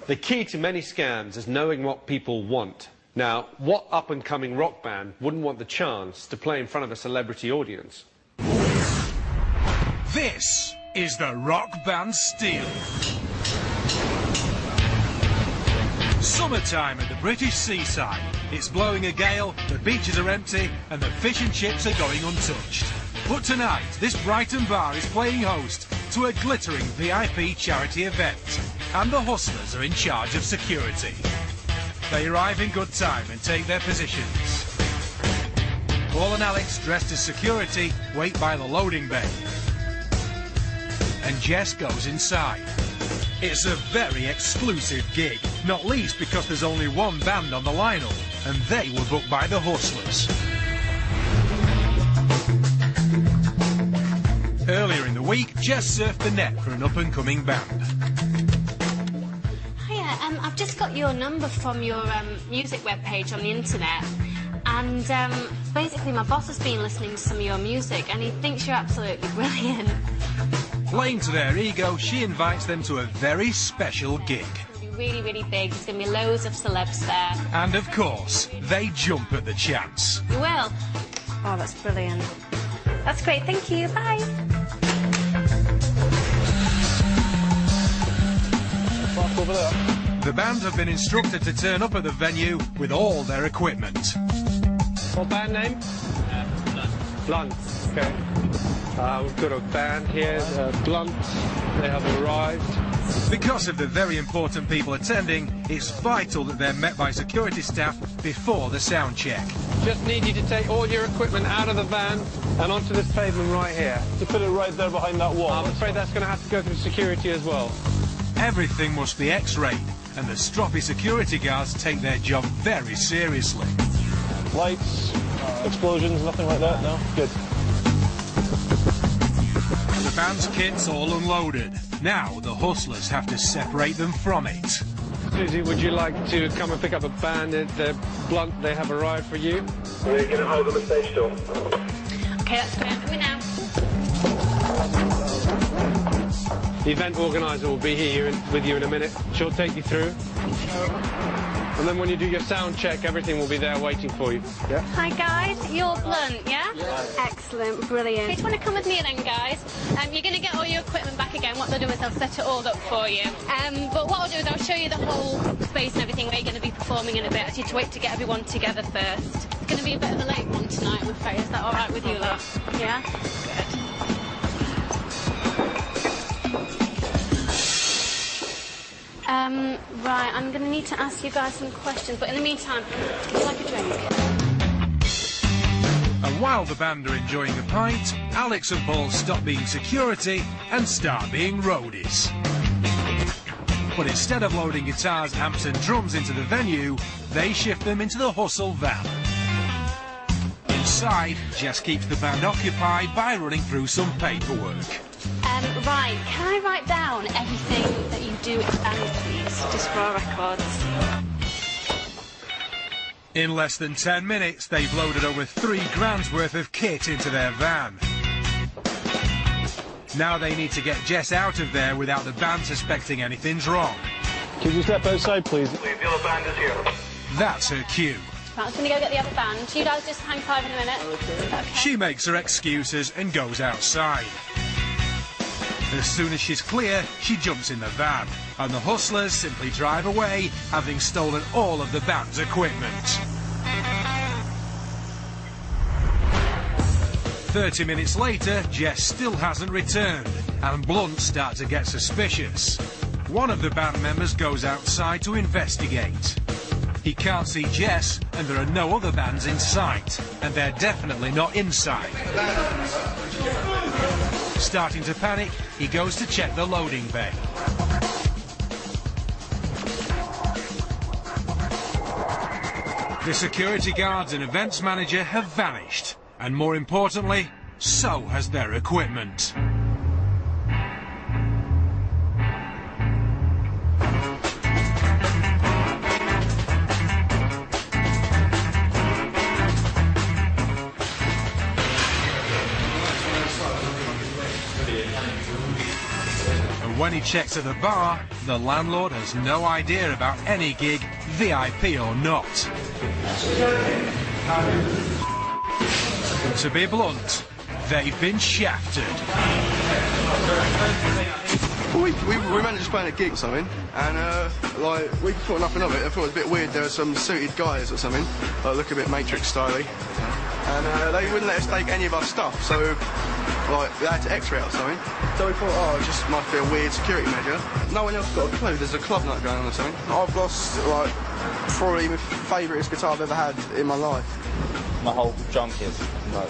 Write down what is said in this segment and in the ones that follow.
The key to many scams is knowing what people want. Now, what up-and-coming rock band wouldn't want the chance to play in front of a celebrity audience? This is the rock band Steel. Summertime at the British seaside. It's blowing a gale, the beaches are empty, and the fish and chips are going untouched. But tonight, this Brighton bar is playing host to a glittering VIP charity event, and the Hustlers are in charge of security. They arrive in good time and take their positions. Paul and Alex, dressed as security, wait by the loading bay. And Jess goes inside. It's a very exclusive gig, not least because there's only one band on the lineup, and they were booked by the Hustlers. Earlier in the week, Jess surfed the net for an up-and-coming band. Hiya, I've just got your number from your music webpage on the internet, and basically my boss has been listening to some of your music, and he thinks you're absolutely brilliant. Playing to their ego, she invites them to a very special gig. It's going to be really, really big. There's going to be loads of celebs there. And of course, they jump at the chance. You will? Oh, that's brilliant. That's great, thank you, bye. Over there. The band have been instructed to turn up at the venue with all their equipment. What band name? Blunt. Okay. We've got a band here, Blunt. They have arrived. Because of the very important people attending, it's vital that they're met by security staff before the sound check. Just need you to take all your equipment out of the van and onto this pavement right here. To put it right there behind that wall. I'm afraid that's going to have to go through security as well. Everything must be X-rayed, and the stroppy security guards take their job very seriously. Lights, explosions, nothing like that, no? Good. The band's kit's all unloaded. Now the Hustlers have to separate them from it. Susie, would you like to come and pick up a band at the Blunt? They have arrived for you. We're going to hold them a stage door. Okay, that's great. I'm coming now. The event organiser will be here with you in a minute. She'll take you through. And then when you do your sound check, everything will be there waiting for you. Yeah? Hi guys, you're Blunt, yeah? Yes. Excellent, brilliant. Okay, do you want to come with me then, guys? You're going to get all your equipment back again. What they'll do is they'll set it all up for you. But what I'll do is I'll show you the whole space and everything where you're going to be performing in a bit. I just need to wait to get everyone together first. It's going to be a bit of a late one tonight, I'm afraid. Is that all right with you, lot? Yeah? Good. Right, I'm going to need to ask you guys some questions, but in the meantime, would you like a drink? And while the band are enjoying a pint, Alex and Paul stop being security and start being roadies. But instead of loading guitars, amps and drums into the venue, they shift them into the Hustle van. Inside, Jess keeps the band occupied by running through some paperwork. Right, can I write down everything that you do in band, please, just for our records? In less than 10 minutes, they've loaded over £3,000 worth of kit into their van. Now they need to get Jess out of there without the band suspecting anything's wrong. Could you step outside, please? The other band is here. That's her cue. Right, I'm just going to go get the other band. You guys just hang five in a minute. Okay. She makes her excuses and goes outside. As soon as she's clear, she jumps in the van, and the Hustlers simply drive away, having stolen all of the band's equipment. 30 minutes later, Jess still hasn't returned, and Blunt starts to get suspicious. One of the band members goes outside to investigate. He can't see Jess, and there are no other bands in sight, and they're definitely not inside. Starting to panic, he goes to check the loading bay. The security guards and events manager have vanished, and more importantly, so has their equipment. when he checks at the bar, the landlord has no idea about any gig, VIP or not. To be blunt, they've been shafted. We managed to play a gig or something, and like we thought nothing of it. I thought it was a bit weird. There were some suited guys or something, look a bit Matrix styly, and they wouldn't let us take any of our stuff. So like we had to X-ray it or something. So we thought, oh, it just might be a weird security measure. No one else got a clue. There's a club night going on or something. I've lost like probably my favouriteest guitar I've ever had in my life. My whole drum kit's like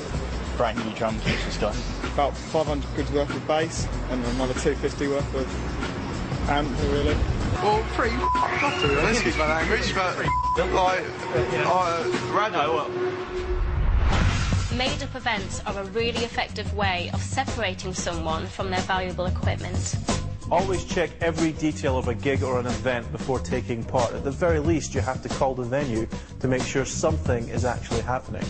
brand new drum kit's just gone. About 500 quid worth of bass and another 250 worth of amp, really. Well, pretty f***ed to be honest, excuse my language, but like, Made-up events are a really effective way of separating someone from their valuable equipment. Always check every detail of a gig or an event before taking part. At the very least, you have to call the venue to make sure something is actually happening.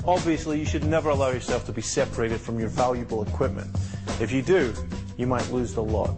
Obviously, you should never allow yourself to be separated from your valuable equipment. If you do, you might lose the lot.